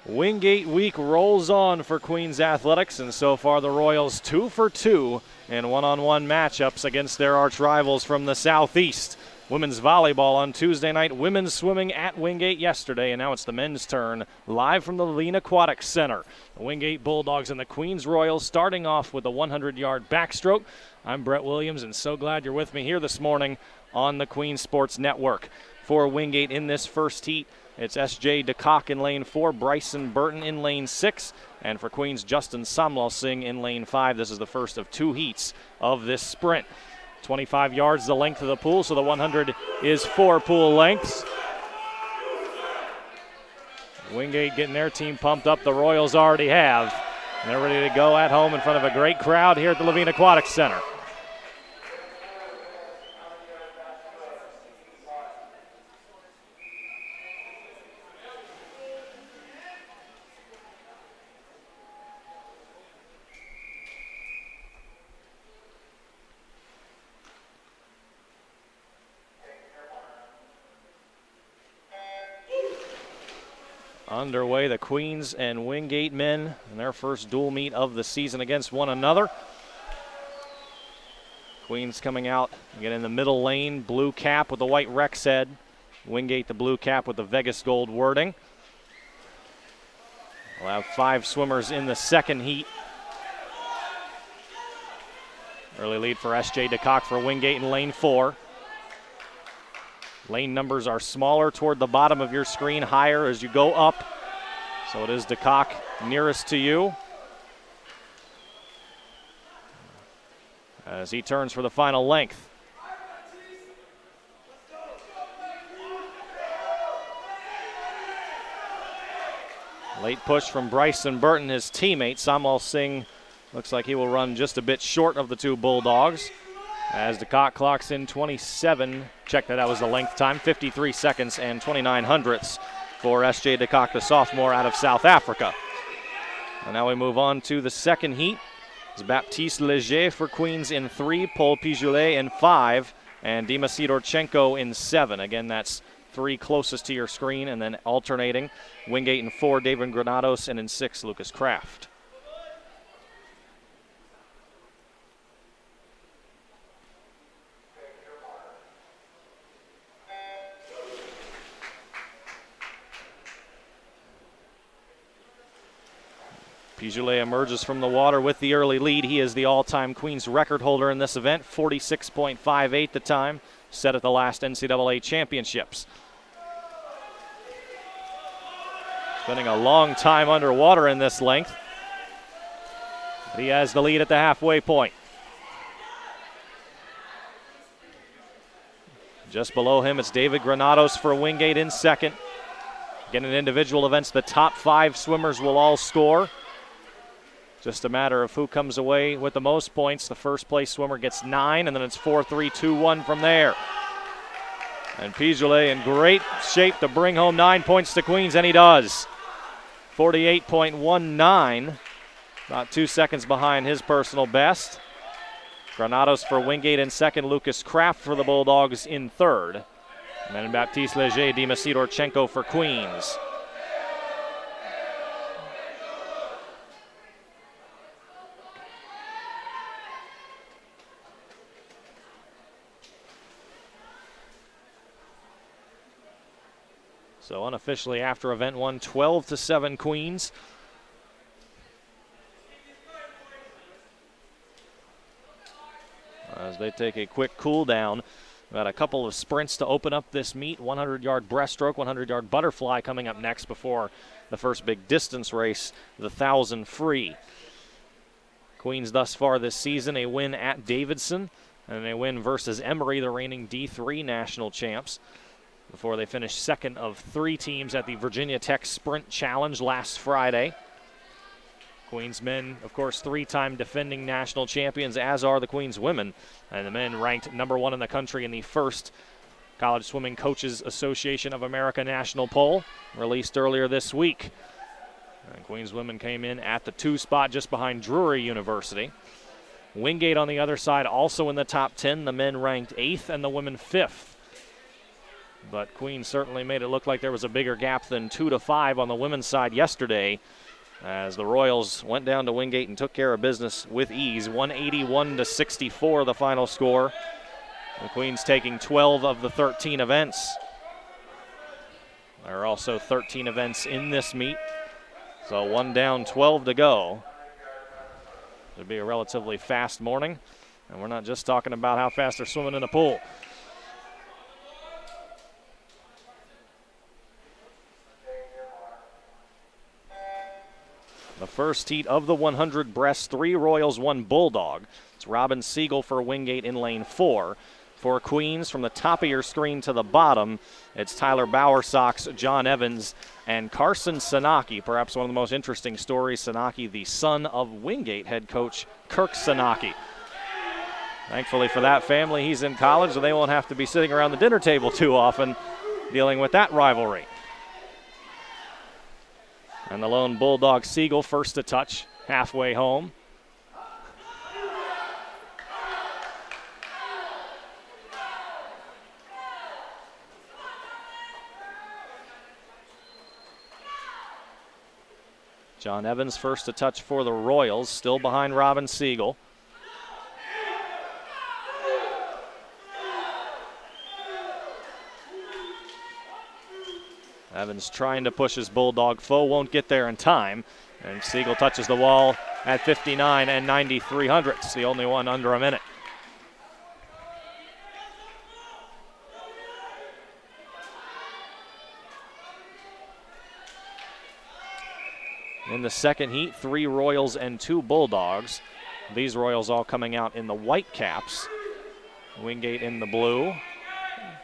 Wingate week rolls on for Queens Athletics, and so far the Royals 2 for 2 in one-on-one matchups against their arch rivals from the Southeast. Women's volleyball on Tuesday night, women's swimming at Wingate yesterday, and now it's the men's turn live from the Levine Aquatic Center. The Wingate Bulldogs and the Queens Royals starting off with a 100-yard backstroke. I'm Brett Williams, and so glad you're with me here this morning on the Queens Sports Network. For Wingate in this first heat, it's S.J. DeCock in lane 4, Bryson Burton in lane 6, and for Queens, Justin Samlal Singh in lane 5. This is the first of 2 heats of this sprint. 25 yards the length of the pool, so the 100 is 4 pool lengths. Wingate getting their team pumped up. The Royals already have. And they're ready to go at home in front of a great crowd here at the Levine Aquatic Center. Underway, the Queens and Wingate men in their first dual meet of the season against one another. Queens coming out again in the middle lane, blue cap with the white Rex head. Wingate the blue cap with the Vegas gold wording. We'll have 5 swimmers in the second heat. Early lead for S.J. DeCock for Wingate in lane 4. Lane numbers are smaller toward the bottom of your screen, higher as you go up. So it is DeCock nearest to you as he turns for the final length. Late push from Bryson Burton, his teammate. Samlal Singh looks like he will run just a bit short of the 2 Bulldogs. As DeCock clocks in 27, check that was the length time, 53 seconds and 29 hundredths for S.J. DeCock, the sophomore out of South Africa. And now we move on to the second heat. It's Baptiste Leger for Queens in 3, Paul Pijoulet in 5, and Dima Sidorchenko in 7. Again, that's 3 closest to your screen, and then alternating. Wingate in 4, David Granados, and in 6, Lucas Kraft. Pijoulet emerges from the water with the early lead. He is the all-time Queens record holder in this event, 46.58 the time, set at the last NCAA championships. Spending a long time underwater in this length. He has the lead at the halfway point. Just below him, it's David Granados for Wingate in second. Again, in individual events, the top 5 swimmers will all score. Just a matter of who comes away with the most points. The first place swimmer gets 9, and then it's 4, 3, 2, 1 from there. And Pijoulet in great shape to bring home 9 points to Queens, and he does. 48.19, about 2 seconds behind his personal best. Granados for Wingate in second, Lucas Kraft for the Bulldogs in third. And then Baptiste Leger, Dima Sidorchenko for Queens. So unofficially after event 1, 12-7 Queens. As they take a quick cool down. Got a couple of sprints to open up this meet. 100-yard breaststroke, 100-yard butterfly coming up next before the first big distance race, the 1,000 free. Queens thus far this season, a win at Davidson and a win versus Emory, the reigning D3 national champs, before they finished second of 3 teams at the Virginia Tech Sprint Challenge last Friday. Queens men, of course, 3-time defending national champions, as are the Queens women. And the men ranked number 1 in the country in the first College Swimming Coaches Association of America national poll, released earlier this week. And Queens women came in at the 2 spot just behind Drury University. Wingate on the other side also in the top 10. The men ranked 8th and the women 5th. But Queens certainly made it look like there was a bigger gap than 2-5 on the women's side yesterday, as the Royals went down to Wingate and took care of business with ease. 181-64 the final score. The Queens taking 12 of the 13 events. There are also 13 events in this meet, so 1 down, 12 to go. It'll be a relatively fast morning, and we're not just talking about how fast they're swimming in the pool. The first heat of the 100 breast, 3 Royals, 1 Bulldog. It's Robin Siegel for Wingate in lane 4. For Queens, from the top of your screen to the bottom, it's Tyler Bowersox, John Evans, and Carson Sanaki. Perhaps one of the most interesting stories, Sanaki, the son of Wingate head coach Kirk Sanaki. Thankfully for that family, he's in college, so they won't have to be sitting around the dinner table too often dealing with that rivalry. And the lone Bulldog Siegel first to touch, halfway home. John Evans first to touch for the Royals, still behind Robin Siegel. Evans trying to push his Bulldog foe, won't get there in time. And Siegel touches the wall at 59 and 93/100ths, the only one under a minute. In the second heat, 3 Royals and 2 Bulldogs. These Royals all coming out in the white caps. Wingate in the blue.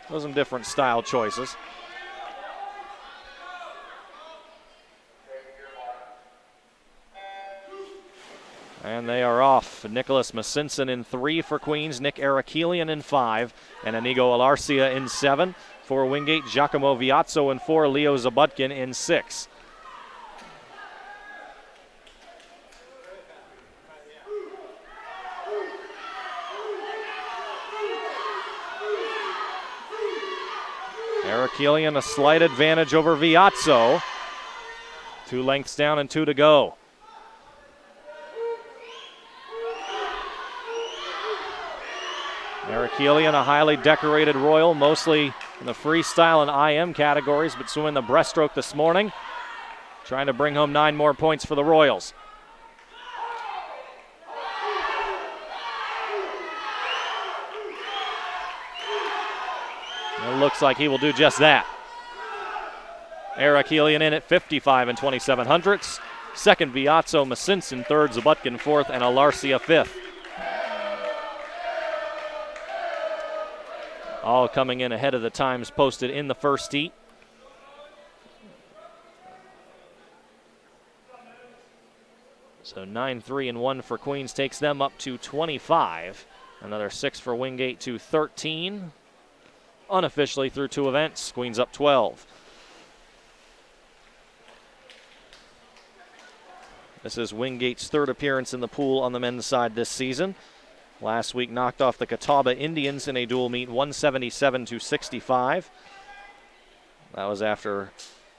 Those some different style choices. And they are off. Nicholas Masinson in 3 for Queens, Nick Arakelian in 5, and Inigo Alarcia in 7. For Wingate, Giacomo Viazzo in 4, Leo Zabutkin in 6. Arakelian a slight advantage over Viazzo. 2 lengths down and 2 to go. Arakelian, a highly decorated Royal, mostly in the freestyle and IM categories, but swimming the breaststroke this morning. Trying to bring home 9 more points for the Royals. It looks like he will do just that. Arakelian in at 55 and 27/100ths. Second, Viazzo, Masinson third, Zabutkin fourth, and Alarcia fifth. All coming in ahead of the times posted in the first heat. So 9-3 and 1 for Queens takes them up to 25. Another 6 for Wingate to 13. Unofficially through 2 events, Queens up 12. This is Wingate's 3rd appearance in the pool on the men's side this season. Last week knocked off the Catawba Indians in a dual meet, 177-65. That was after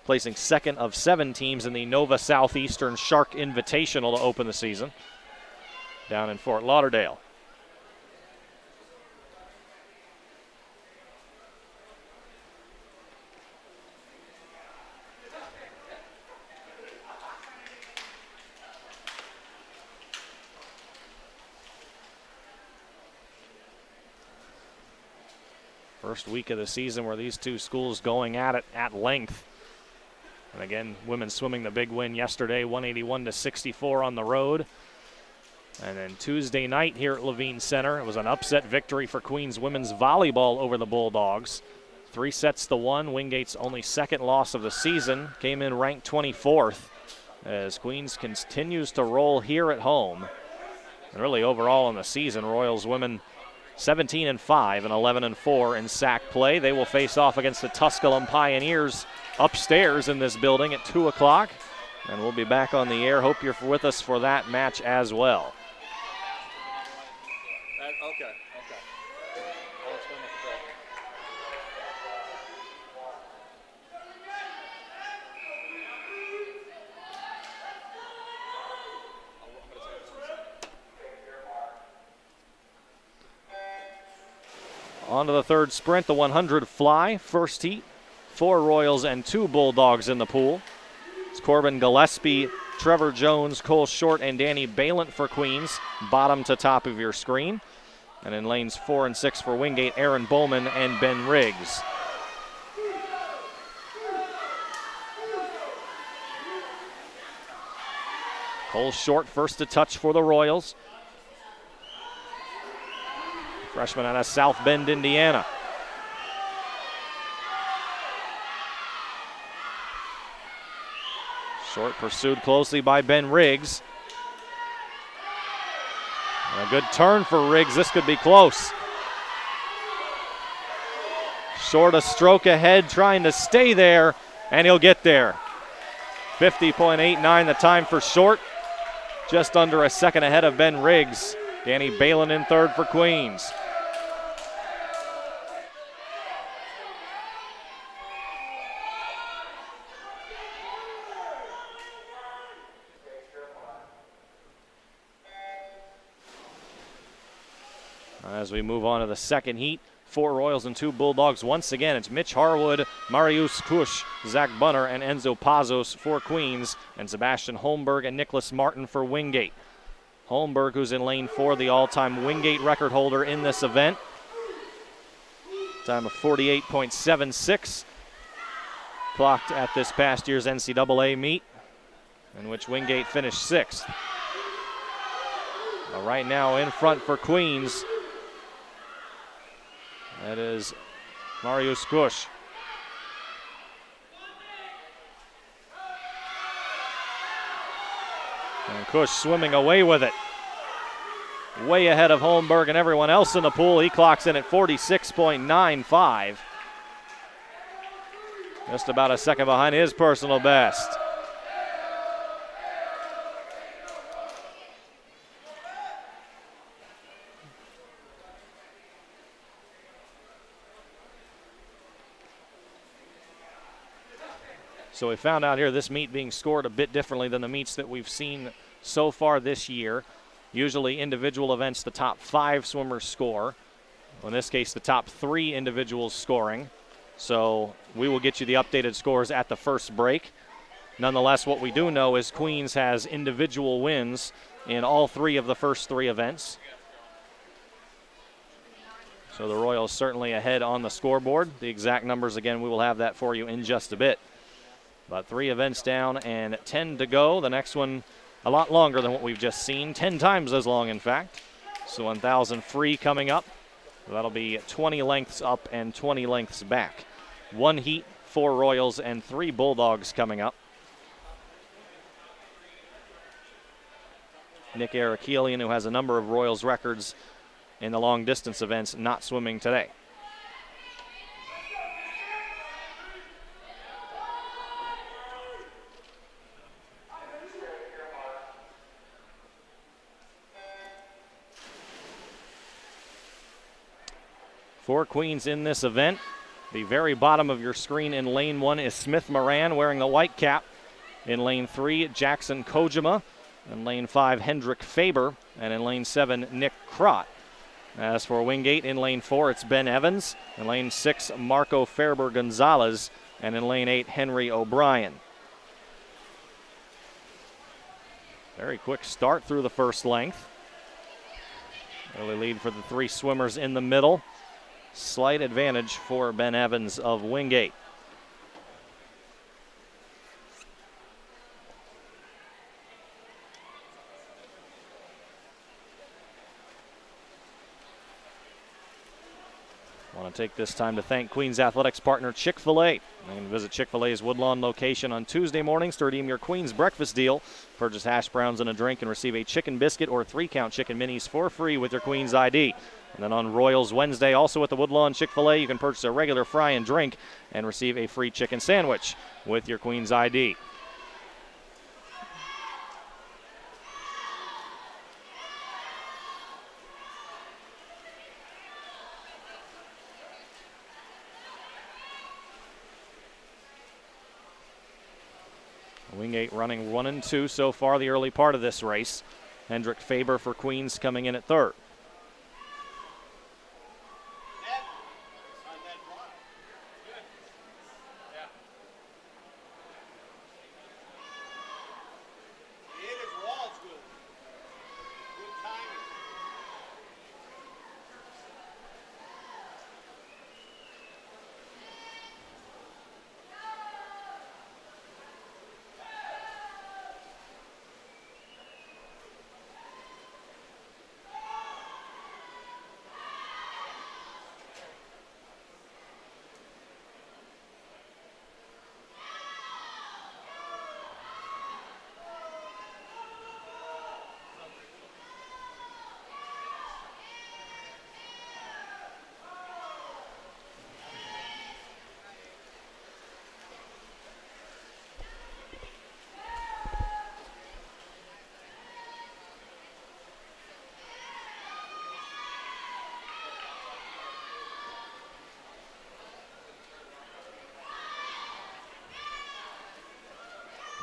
placing 2nd of 7 teams in the Nova Southeastern Shark Invitational to open the season down in Fort Lauderdale. First week of the season where these two schools going at it at length. And again, women swimming the big win yesterday, 181-64 on the road. And then Tuesday night here at Levine Center, it was an upset victory for Queens women's volleyball over the Bulldogs. 3 sets to 1. Wingate's only 2nd loss of the season, came in ranked 24th as Queens continues to roll here at home. And really overall in the season, Royals women 17-5 and 11-4 in SAC play. They will face off against the Tusculum Pioneers upstairs in this building at 2 o'clock. And we'll be back on the air. Hope you're with us for that match as well. Okay. I'll explain On to the third sprint, the 100 fly. First heat, 4 Royals and 2 Bulldogs in the pool. It's Corbin Gillespie, Trevor Jones, Cole Short, and Danny Balint for Queens, bottom to top of your screen. And in lanes 4 and 6 for Wingate, Aaron Bowman and Ben Riggs. Cole Short first to touch for the Royals. Freshman out of South Bend, Indiana. Short pursued closely by Ben Riggs. And a good turn for Riggs. This could be close. Short a stroke ahead, trying to stay there, and he'll get there. 50.89 the time for Short. Just under a second ahead of Ben Riggs. Danny Balin in third for Queens. As we move on to the second heat, 4 Royals and 2 Bulldogs. Once again, it's Mitch Harwood, Marius Kush, Zach Bunner, and Enzo Pazos for Queens, and Sebastian Holmberg and Nicholas Martin for Wingate. Holmberg, who's in lane 4, the all-time Wingate record holder in this event. Time of 48.76. Clocked at this past year's NCAA meet, in which Wingate finished 6th. But right now in front for Queens, that is Marius Kush. And Kush swimming away with it. Way ahead of Holmberg and everyone else in the pool. He clocks in at 46.95. Just about a second behind his personal best. So we found out here this meet being scored a bit differently than the meets that we've seen so far this year. Usually individual events, the top 5 swimmers score. In this case, the top 3 individuals scoring. So we will get you the updated scores at the first break. Nonetheless, what we do know is Queens has individual wins in all 3 of the first 3 events. So the Royals certainly ahead on the scoreboard. The exact numbers, again, we will have that for you in just a bit. But 3 events down and 10 to go. The next one a lot longer than what we've just seen, 10 times as long, in fact. So 1,000 free coming up. That'll be 20 lengths up and 20 lengths back. 1 heat, 4 Royals, and 3 Bulldogs coming up. Nick Arakelian, who has a number of Royals records in the long distance events, not swimming today. For Queens in this event, the very bottom of your screen in lane 1 is Smith Moran wearing the white cap. In lane 3, Jackson Kojima. In lane 5, Hendrik Faber. And in lane 7, Nick Crott. As for Wingate, in lane 4, it's Ben Evans. In lane 6, Marco Ferber Gonzalez. And in lane 8, Henry O'Brien. Very quick start through the first length. Early lead for the 3 swimmers in the middle. Slight advantage for Ben Evans of Wingate. I want to take this time to thank Queens Athletics partner Chick-fil-A. You can visit Chick-fil-A's Woodlawn location on Tuesday mornings to redeem your Queens breakfast deal. Purchase hash browns and a drink and receive a chicken biscuit or 3-count chicken minis for free with your Queens ID. And then on Royals Wednesday, also at the Woodlawn Chick-fil-A, you can purchase a regular fry and drink and receive a free chicken sandwich with your Queens ID. Wingate running 1 and 2 so far the early part of this race. Hendrik Faber for Queens coming in at 3rd.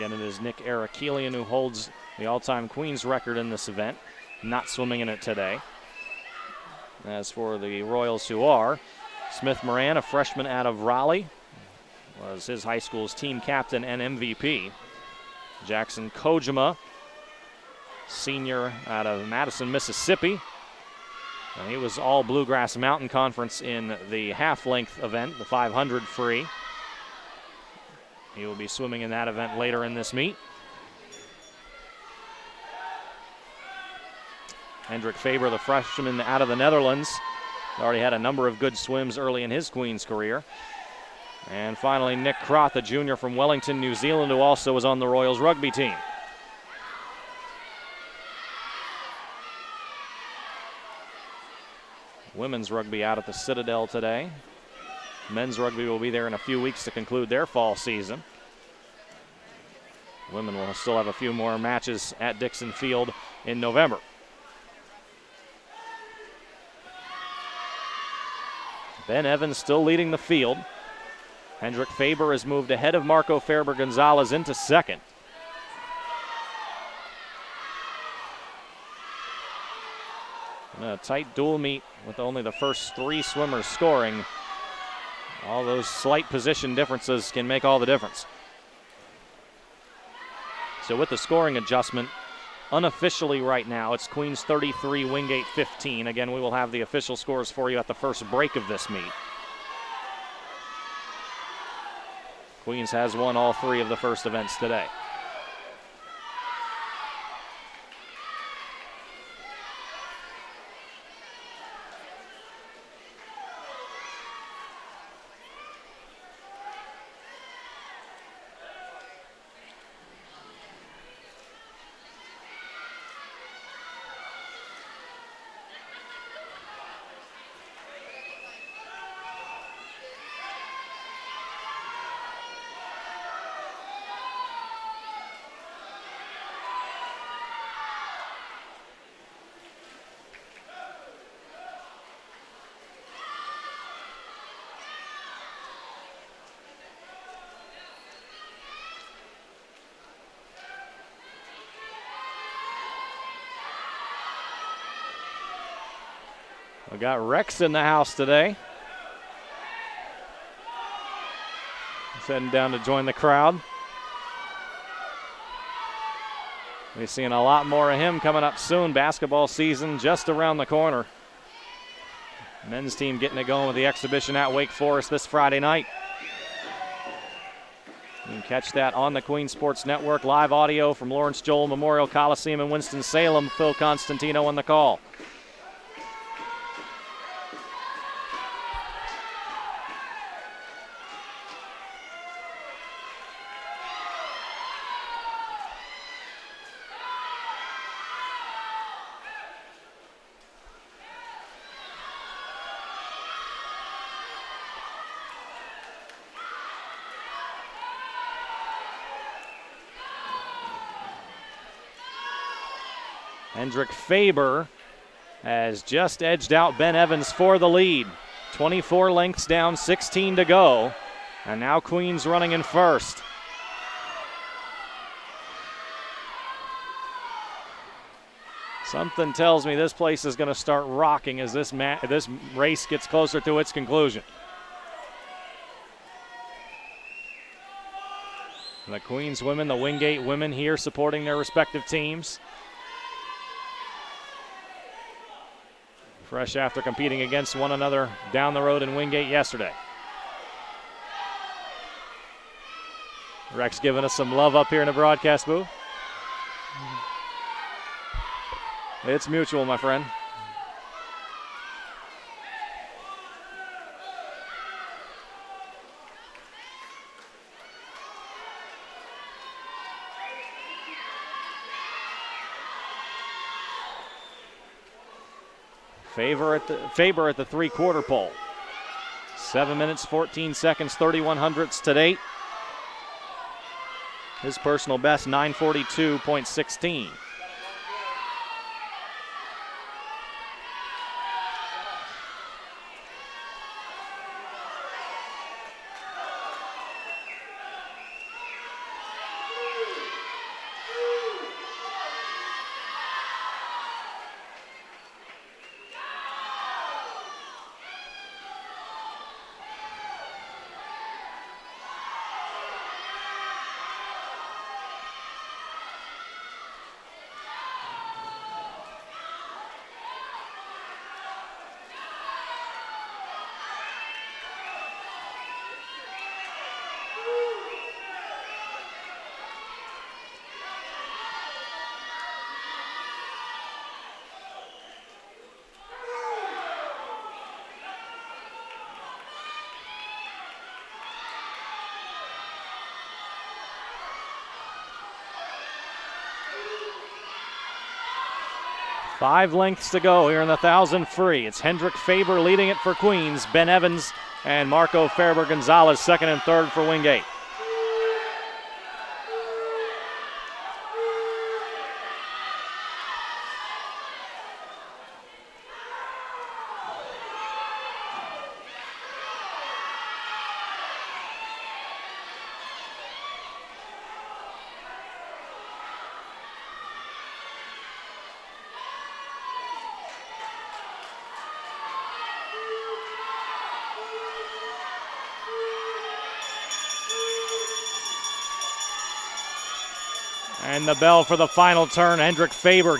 Again, it is Nick Arakelian who holds the all-time Queens record in this event. Not swimming in it today. As for the Royals who are, Smith Moran, a freshman out of Raleigh, was his high school's team captain and MVP. Jackson Kojima, senior out of Madison, Mississippi. And he was all Bluegrass Mountain Conference in the half-length event, the 500 free. He will be swimming in that event later in this meet. Hendrik Faber, the freshman out of the Netherlands, already had a number of good swims early in his Queens career. And finally, Nick Croth, a junior from Wellington, New Zealand, who also was on the Royals rugby team. Women's rugby out at the Citadel today. Men's rugby will be there in a few weeks to conclude their fall season. Women will still have a few more matches at Dixon Field in November. Ben Evans still leading the field. Hendrik Faber has moved ahead of Marco Ferber-Gonzalez into second. In a tight dual meet with only the first three swimmers scoring. All those slight position differences can make all the difference. So with the scoring adjustment, unofficially right now, it's Queens 33, Wingate 15. Again, we will have the official scores for you at the first break of this meet. Queens has won all three of the first events today. We got Rex in the house today. He's heading down to join the crowd. We're seeing a lot more of him coming up soon. Basketball season just around the corner. Men's team getting it going with the exhibition at Wake Forest this Friday night. You can catch that on the Queen Sports Network. Live audio from Lawrence Joel Memorial Coliseum in Winston-Salem. Phil Constantino on the call. Hendrik Faber has just edged out Ben Evans for the lead. 24 lengths down, 16 to go. And now Queens running in first. Something tells me this place is going to start rocking as this race gets closer to its conclusion. The Queens women, the Wingate women here supporting their respective teams. Fresh after competing against one another down the road in Wingate yesterday. Rex giving us some love up here in the broadcast booth. It's mutual, my friend. Faber at the three-quarter pole. 7 minutes, 14 seconds, 31 hundredths to date. His personal best, 9:42.16. 5 lengths to go here in the 1,000 free. It's Hendrik Faber leading it for Queens. Ben Evans and Marco Ferber-Gonzalez second and third for Wingate. And the bell for the final turn. Hendrik Faber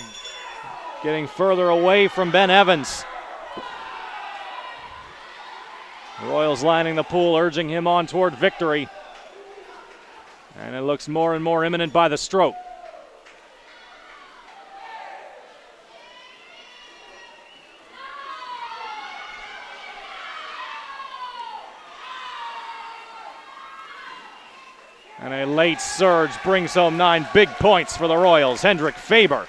getting further away from Ben Evans. Royals lining the pool, urging him on toward victory. And it looks more and more imminent by the stroke. And a late surge brings home 9 big points for the Royals. Hendrik Faber.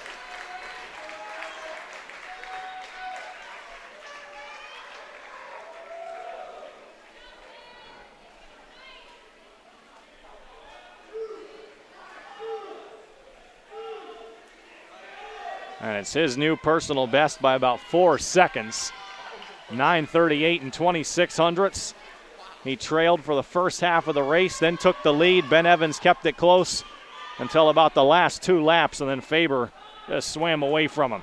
And it's his new personal best by about 4 seconds. 9:38 and 26 hundredths. He trailed for the first half of the race, then took the lead. Ben Evans kept it close until about the last 2 laps, and then Faber just swam away from him.